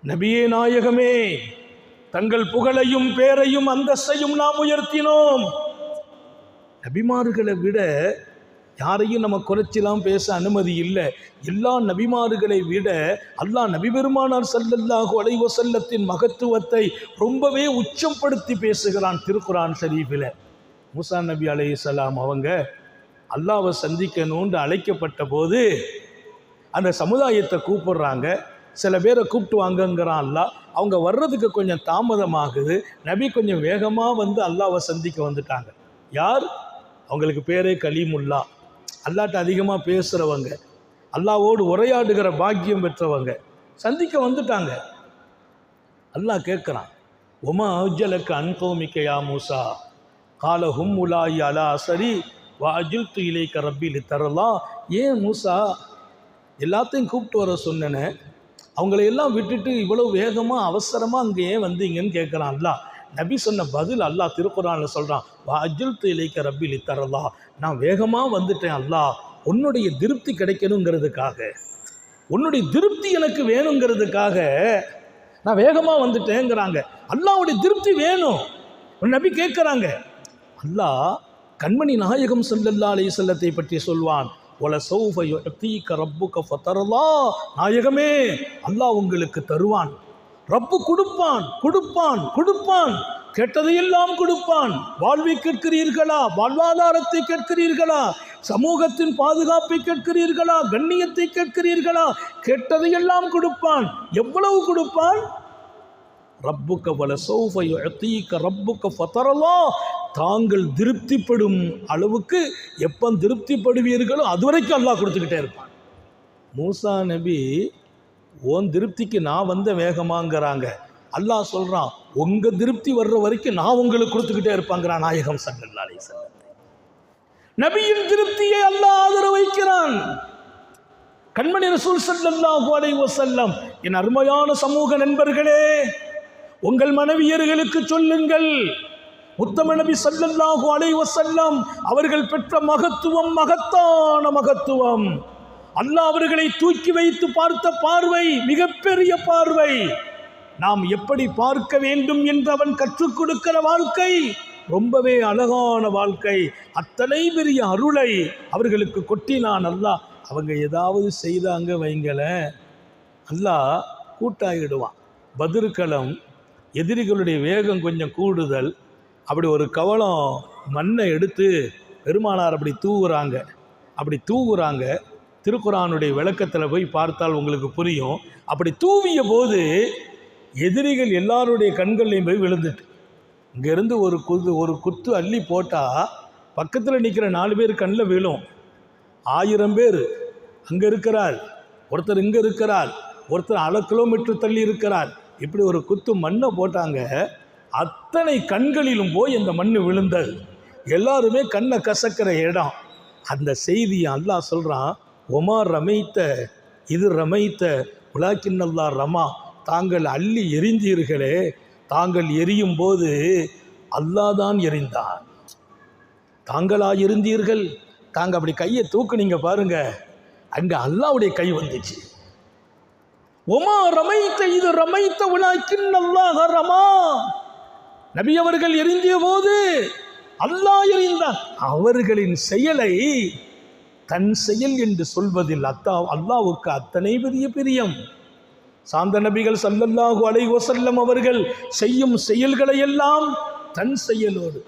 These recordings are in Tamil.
நபியே நாயகமே, தங்கள் புகழையும் பேரையும் அந்தஸ்தையும் நாம் உயர்த்தினோம். நபிமார்களை விட யாரையும் நம்ம குறைச்சிலாம் பேச அனுமதி இல்லை. எல்லா நபிமார்களை விட அல்லாஹ் நபி பெருமானார் ஸல்லல்லாஹு அலைஹி வஸல்லத்தின் மகத்துவத்தை ரொம்பவே உச்சப்படுத்தி பேசுகிறான் திருக்குர்ஆன் ஷரீஃபில். மூசா நபி அலைஹிஸ்ஸலாம் அவங்க அல்லாஹ்வை சந்திக்கணும்னு அழைக்கப்பட்ட போது அந்த சமுதாயத்தை கூப்பிடுறாங்க. சில பேரை கூப்பிட்டு வாங்கங்கிறான் அல்லாஹ். அவங்க வர்றதுக்கு கொஞ்சம் தாமதமாகுது. நபி கொஞ்சம் வேகமாக வந்து அல்லாஹ்வை சந்திக்க வந்துட்டாங்க. யார்? அவங்களுக்கு பேரே கலீமுல்லா. அல்லாஹ்ட்ட அதிகமாக பேசுகிறவங்க, அல்லாஹ்வோடு உரையாடுகிற பாக்கியம் பெற்றவங்க சந்திக்க வந்துட்டாங்க. அல்லாஹ் கேட்குறான், ஒமா அஜ்ஜலக அன் கௌமிக யா மூசா கால ஹும் உலாயி அலா அஸரி வ அஜில்து இலைக ரப்பி லிதர்லா. ஏன் மூசா எல்லாத்தையும் கூப்பிட்டு வர சொன்னேன்னு அவங்களையெல்லாம் விட்டுட்டு இவ்வளோ வேகமாக அவசரமாக அங்கே ஏன் வந்தீங்கன்னு கேட்குறான் அல்லாஹ். நபி சொன்ன பதில் அல்லாஹ் திருக்குர்ஆனில் சொல்கிறான், வா அஜில்து இலைக ரப்பி லிதர்லா. நான் வேகமாக வந்துட்டேன் அல்லாஹ், உன்னுடைய திருப்தி கிடைக்கணுங்கிறதுக்காக, உன்னுடைய திருப்தி எனக்கு வேணுங்கிறதுக்காக நான் வேகமாக வந்துட்டேங்கிறாங்க. அல்லாஹ்வுடைய திருப்தி வேணும் நபி கேட்குறாங்க. அல்லாஹ் கண்மணி நாயகம் ஸல்லல்லாஹு அலைஹி வஸல்லத்தை பற்றி சொல்வான், ஒல சௌஃப யுஅதீக ரப்புக ஃபதர்லா. நாயகமே, அல்லாஹ் உங்களுக்கு தருவான், ரப்பு கொடுப்பான் கொடுப்பான் கொடுப்பான், கேட்டதையெல்லாம் கொடுப்பான். வாழ்வை கேட்கிறீர்களா? வாழ்வாதாரத்தை கேட்கிறீர்களா? சமூகத்தின் பாதுகாப்பை கேட்கிறீர்களா? கண்ணியத்தை கேட்கிறீர்களா? கேட்டதையெல்லாம் கொடுப்பான். எவ்வளவு கொடுப்பான்? ரப்புக வல சௌஃப யுஅதீக ரப்புக ஃபதர்லா. தாங்கள் திருப்திப்படும் அளவுக்கு எப்போ திருப்திப்படுவீர்களோ அதுவரைக்கும் அல்லாஹ் கொடுத்துக்கிட்டே இருப்பான். மூசா நபி ஓன் திருப்திக்கு நான் வந்த வேகமாங்கிறாங்க. அல்லாஹ் சொல்கிறான், உங்கள் திருப்தி வர்ற வரைக்கும் நான் உங்களுக்கு கொடுத்துக்கிட்டே இருப்பாங்கிறான் நாயகம் ஸல்லல்லாஹு அலைஹி வஸல்லம். நபியின் திருப்தியை அல்லாஹ் ஆதரவு வைக்கிறான். கண்மணி ரசூல் ஸல்லல்லாஹு அலைஹி வஸல்லம், என் அருமையான சமூக நண்பர்களே, உங்கள் மனைவியர்களுக்கு சொல்லுங்கள், உத்தம நபி ஸல்லல்லாஹு அலைஹி வஸல்லம் அவர்கள் பெற்ற மகத்துவம் மகத்தான மகத்துவம். அல்லாஹ் அவர்களை தூக்கி வைத்து பார்த்த பார்வை மிகப்பெரிய பார்வை. நாம் எப்படி பார்க்க வேண்டும் என்று அவன் கற்றுக் கொடுக்கிற வாழ்க்கை ரொம்பவே அழகான வாழ்க்கை. அத்தனை பெரிய அருளை அவர்களுக்கு கொட்டினான் அல்லாஹ். அவங்க ஏதாவது செய்தாங்க வைங்களேன், அல்லாஹ் கூட்டாயிடுவான். பத்ருக்களம் எதிரிகளுடைய வேகம் கொஞ்சம் கூடுதல். அப்படி ஒரு கவலம் மண்ணை எடுத்து பெருமானார் அப்படி தூவுறாங்க. திருக்குர்ஆனுடைய விளக்கத்தில் போய் பார்த்தால் உங்களுக்கு புரியும். அப்படி தூவிய போது எதிரிகள் எல்லாருடைய கண்கள்லையும் போய் விழுந்துட்டு, இங்கேருந்து ஒரு குத்து அள்ளி போட்டால் பக்கத்தில் நிற்கிற 4 பேர் கண்ணில் விழும். 1000 பேர் அங்கே இருக்கிறார், ஒருத்தர் இங்கே இருக்கிறார், ஒருத்தர் 1/2 கிலோமீட்டர் தள்ளி இருக்கிறார். இப்படி ஒரு குத்து மண்ணை போட்டாங்க, அத்தனை கண்களிலும் போய் அந்த மண் விழுந்தது. எல்லாருமே கண்ணை கசக்கிற இடம். அந்த செய்தியை அல்லாஹ் சொல்கிறான், ஒமா ரமைத்த இது ரமைத்த உலாக்கின்னல்லா ரமா. தாங்கள் அள்ளி எரிந்தீர்களே, தாங்கள் எரியும் போது அல்லாஹ் தான் எரிந்தான், தாங்களா எரிந்தீர்கள். தாங்க அப்படி கையை தூக்குனீங்க பாருங்க, அங்கே அல்லாஹ்வுடைய கை வந்துச்சு. ஒமா ரமைத்த இது ரமைத்த உலாக்கின்னல்லாஹ ரமா. நபி அவர்கள் எரிந்திய போது அல்லாஹ் எரிந்தான். அவர்களின் செயலை தன் செயல் என்று சொல்வதில் அல்லாஹ்வுக்கு அத்தனை பெரிய பிரியம். சாந்த நபிகள் ஸல்லல்லாஹு அலைஹி வஸல்லம் அவர்கள் செய்யும் செயல்களை எல்லாம் தன் செயலோடு.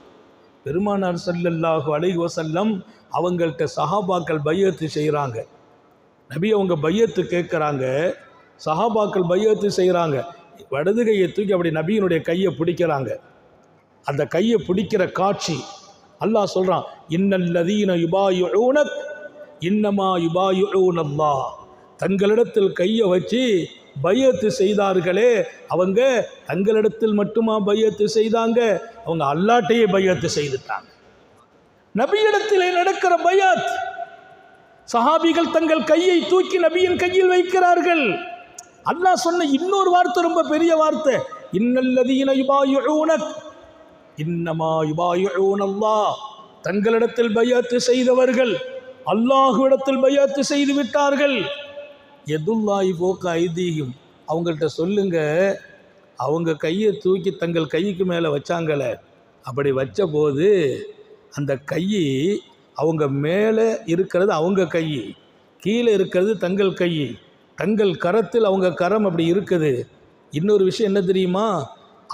பெருமானார் ஸல்லல்லாஹு அலைஹி வஸல்லம் அவங்கள்ட்ட சஹாபாக்கள் பையத்து செய்கிறாங்க. நபி அவங்க பையத்து கேட்குறாங்க, சஹாபாக்கள் பையத்து செய்கிறாங்க. வலது கையை தூக்கி அப்படி நபியினுடைய கையை பிடிக்கிறாங்க. அந்த கையை பிடிக்கிற காட்சி அல்லாஹ் சொல்கிறான், இன்னல்லதீன யுபாயிஊனக் இன்னமா யுபாயிஊனல்லாஹ். தங்களிடத்தில் கையை வச்சு பையத்து செய்தார்களே, அவங்க தங்களிடத்தில் மட்டுமா பையத்து செய்தாங்க? அவங்க அல்லாஹ்ட்டையே பையத்து செய்துட்டாங்க. நபியிடத்திலே நடக்கிற பையத், சஹாபிகள் தங்கள் கையை தூக்கி நபியின் கையில் வைக்கிறார்கள். அல்லாஹ் சொன்ன இன்னொரு வார்த்தை ரொம்ப பெரிய வார்த்தை, இன்னல்லதீன யுபாயிஊனக் இன்னமா யுபாயிஊனல்லாஹ். தங்களிடத்தில் பையத்து செய்தவர்கள் அல்லாஹ்விடத்தில் பையத்து செய்து விட்டார்கள். யதுல்லாஹி ஃபௌக ஐதீஹிம், அவங்கள்ட்ட சொல்லுங்க, அவங்க கையை தூக்கி தங்கள் கைக்கு மேலே வச்சாங்களே, அப்படி வச்ச போது அந்த கை அவங்க மேலே இருக்கிறது அவங்க கை, கீழே இருக்கிறது தங்கள் கை, தங்கள் கரத்தில் அவங்க கரம் அப்படி இருக்குது. இன்னொரு விஷயம் என்ன தெரியுமா,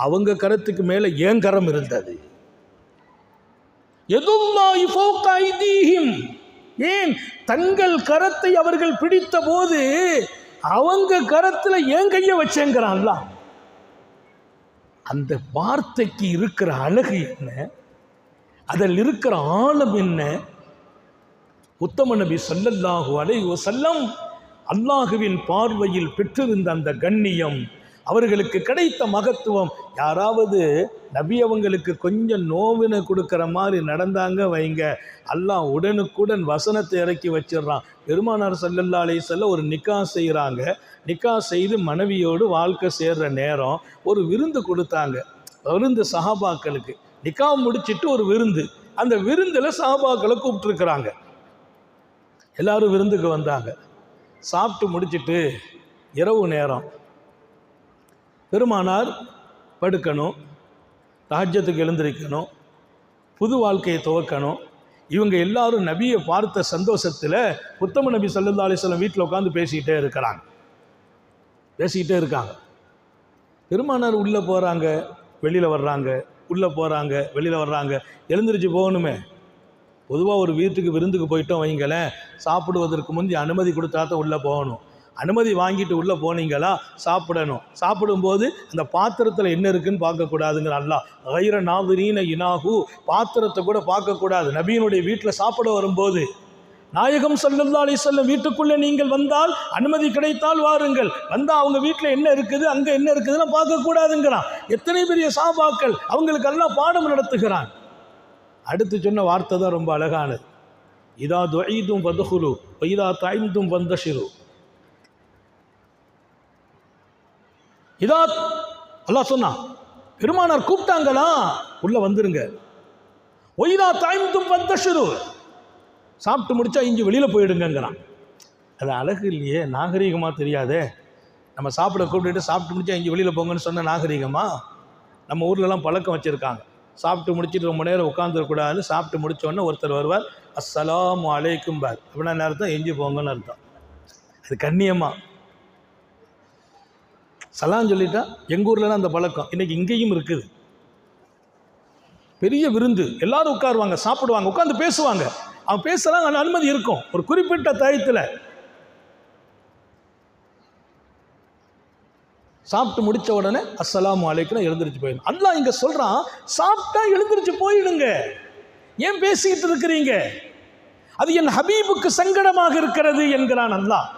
அவங்க கரத்துக்கு மேலே ஏன் கரம் இருந்தது. யதுல்லாஹி ஃபௌக ஐதீஹிம், ஏன் தங்கள் கரத்தை அவர்கள் பிடித்த போது அவங்க கரத்தில் ஏன் கையை வச்சேங்கிறான் அல்லாஹ். அந்த வார்த்தைக்கு இருக்கிற அழகு என்ன, அதில் இருக்கிற ஆழம் என்ன. உத்தம நபி ஸல்லல்லாஹு அலைஹி வஸல்லம் அல்லாஹுவின் பார்வையில் பெற்றிருந்த அந்த கண்ணியம், அவர்களுக்கு கிடைத்த மகத்துவம். யாராவது நபி அவங்களுக்கு கொஞ்சம் நோவினை கொடுக்குற மாதிரி நடந்தாங்க வைங்க, அல்லாஹ் உடனுக்குடன் வசனத்தை இறக்கி வச்சிடறான். பெருமானார் ஸல்லல்லாஹு அலைஹி வஸல்லம் ஒரு நிக்கா செய்கிறாங்க. நிக்கா செய்து மனைவியோடு வாழ்க்கை சேர்ற நேரம் ஒரு விருந்து கொடுத்தாங்க. விருந்து சஹாபாக்களுக்கு நிக்கா முடிச்சிட்டு ஒரு விருந்து, அந்த விருந்தில் சஹாபாக்களை கூப்பிட்டுருக்குறாங்க. எல்லாரும் விருந்துக்கு வந்தாங்க. சாப்பிட்டு முடிச்சிட்டு இரவு நேரம் பெருமானார் படுக்கணும், தஹஜ்ஜத்துக்கு எழுந்திருக்கணும், புது வாழ்க்கையை துவக்கணும். இவங்க எல்லாரும் நபியை பார்த்த சந்தோஷத்தில் உத்தம நபி ஸல்லல்லாஹு அலைஹி வஸல்லம் வீட்டில் உட்காந்து பேசிக்கிட்டே இருக்காங்க. பெருமானார் உள்ளே போகிறாங்க, வெளியில் வர்றாங்க, உள்ளே போகிறாங்க, வெளியில் வர்றாங்க. எழுந்திரிச்சு போகணுமே. பொதுவாக ஒரு வீட்டுக்கு விருந்துக்கு போயிட்டோம் வைங்களேன், சாப்பிடுவதற்கு முந்தி அனுமதி கொடுத்தா தான் உள்ளே போகணும். அனுமதி வாங்கிட்டு உள்ளே போனீங்களா சாப்பிடணும். சாப்பிடும்போது அந்த பாத்திரத்தில் என்ன இருக்குன்னு பார்க்கக்கூடாதுங்கிற அல்லாஹ். கைர நாதிரீன இனாகு, பாத்திரத்தை கூட பார்க்கக்கூடாது. நபியினுடைய வீட்டில் சாப்பிட வரும்போது நாயகம் ஸல்லல்லாஹு அலைஹி வஸல்லம் வீட்டுக்குள்ளே நீங்கள் வந்தால் அனுமதி கிடைத்தால் வாருங்கள், வந்தால் அவங்க வீட்டில் என்ன இருக்குது அங்கே என்ன இருக்குதுன்னா பார்க்கக்கூடாதுங்கிறான். எத்தனை பெரிய சஹாபாக்கள், அவங்களுக்கு எல்லாம் பாடம் நடத்துகிறான். அடுத்து சொன்ன வார்த்தை தான் ரொம்ப அழகானது. இதா துஐதும் வதுஹுலு வைதா தாய்ந்தும் வந்தஷிரு. இதா அல்லாஹ் சொன்னான், பெருமானார் கூப்பிட்டாங்களா உள்ள வந்துருங்க. ஒய்தா தாய்ந்தும் வந்தஷிரு, சாப்பிட்டு முடிச்சா இங்கே வெளியில் போயிடுங்கிறான். அது அழகு இல்லையே, நாகரீகமாக தெரியாதே. நம்ம சாப்பிட கூப்பிட்டு சாப்பிட்டு முடிச்சா இங்கே வெளியில் போங்கன்னு சொன்ன நாகரீகமா? நம்ம ஊர்லலாம் பழக்கம் வச்சுருக்காங்க, சாப்பிட்டு முடிச்சுட்டு ரொம்ப நேரம் உட்காந்துருக்கூடாது. சாப்பிட்டு முடித்தோடனே ஒருத்தர் வருவார், அஸ்ஸலாமு அலைக்கும் பார், அப்படின்னா அர்த்தம் எஞ்சி போங்கன்னு அர்த்தம். அது கண்ணியமாக சலாம் சொல்லிட்டா. எங்கள் ஊர்லலாம் அந்த பழக்கம் இன்றைக்கி இங்கேயும் இருக்குது. பெரிய விருந்து, எல்லாரும் உட்காருவாங்க, சாப்பிடுவாங்க, உட்காந்து பேசுவாங்க. அவன் பேசுகிறாங்க, அந்த அனுமதி இருக்கும் ஒரு குறிப்பிட்ட டயத்தில். சாப்பிட்டு முடித்த உடனே அஸ்ஸலாமு அலைக்கும் எழுந்திரிச்சு போயிடும். அல்லாஹ் இங்கே சொல்கிறான், சாப்பிட்டா எழுந்திரிச்சு போயிடுங்க, ஏன் பேசிக்கிட்டு இருக்கிறீங்க? அது என் ஹபீபுக்கு சங்கடமாக இருக்கிறது என்கிறான் அல்லாஹ்.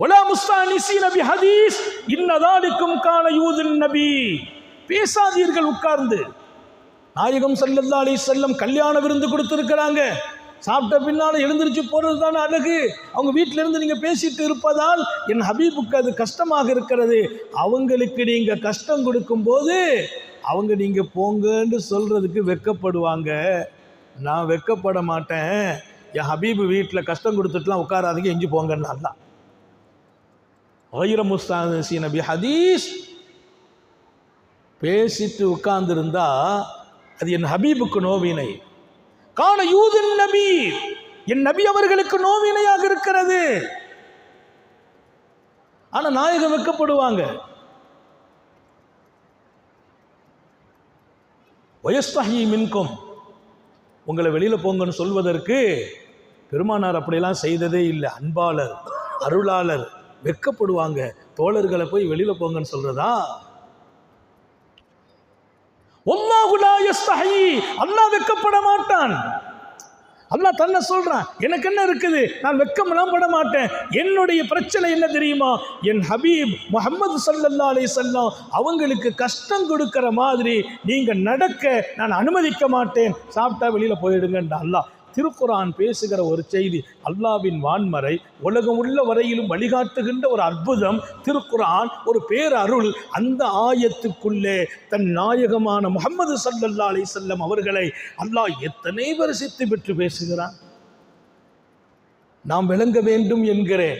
வலா முஸ்தானிஸீன பிஹதீஸ் இன்ன ذلكم கான யூதுன் நபி. பேசாதீர்கள் உட்கார்ந்து. நாயகம் ஸல்லல்லாஹு அலைஹி வஸல்லம் கல்யாண விருந்து கொடுத்துருக்கிறாங்க. சாப்பிட்ட பின்னால் எழுந்திரிச்சு போகிறது தானே அழகு. அவங்க வீட்டிலேருந்து நீங்கள் பேசிட்டு இருப்பதால் என் ஹபீபுக்கு அது கஷ்டமாக இருக்கிறது. அவங்களுக்கு நீங்கள் கஷ்டம் கொடுக்கும்போது அவங்க நீங்கள் போங்கன்னு சொல்கிறதுக்கு வெட்கப்படுவாங்க. நான் வெட்கப்பட மாட்டேன். என் ஹபீபு வீட்டில் கஷ்டம் கொடுத்துட்டுலாம் உட்காராதீங்க, எஞ்சி போங்கன்னு அல்லாஹ். கைர முஸ்தானிஸீன பிஹதீஸ், பேசிட்டு உட்கார்ந்துருந்தா அது என் ஹபீபுக்கு நோவினை. கான யூதுன் நபி, என் நபி அவர்களுக்கு நோவினையாக இருக்கிறது. ஆனா நாயகம் வெட்கப்படுவாங்க. வயஸ்தஹி மின்கும், உங்களை வெளியில போங்கன்னு சொல்வதற்கு பெருமானார் அப்படியெல்லாம் செய்ததே இல்லை. அன்பாளர், அருளாளர், வெட்கப்படுவாங்க. தோழர்களை போய் வெளியில போங்கன்னு சொல்றதா? வல்லாஹு லா யஸ்தஹி, அல்லாஹ் வெட்கப்பட மாட்டான். அல்லாஹ் தன்னை சொல்றான், எனக்கு என்ன இருக்குது, நான் வெட்கமெல்லாம் பட மாட்டேன். என்னுடைய பிரச்சனை என்ன தெரியுமா, என் ஹபீப் முஹம்மது ஸல்லல்லாஹு அலைஹி வஸல்லம் அவங்களுக்கு கஷ்டம் கொடுக்கிற மாதிரி நீங்க நடக்க நான் அனுமதிக்க மாட்டேன். சாப்பிட்டா வெளியில போயிடுங்கன்ற அல்லாஹ். திருக்குரான் பேசுகிற ஒரு செய்தி, அல்லாஹ்வின் வான்மறை, உலகம் உள்ள வரையிலும் வழிகாட்டுகின்ற ஒரு அற்புதம் திருக்குரான், ஒரு பேரருள். அந்த ஆயத்துக்குள்ளே தன் நாயகமான முஹம்மது ஸல்லல்லாஹு அலைஹி வஸல்லம் அவர்களை அல்லாஹ் எத்தனை வரிசித்து பெற்று பேசுகிறான். நாம் விளங்க வேண்டும் என்கிறேன்.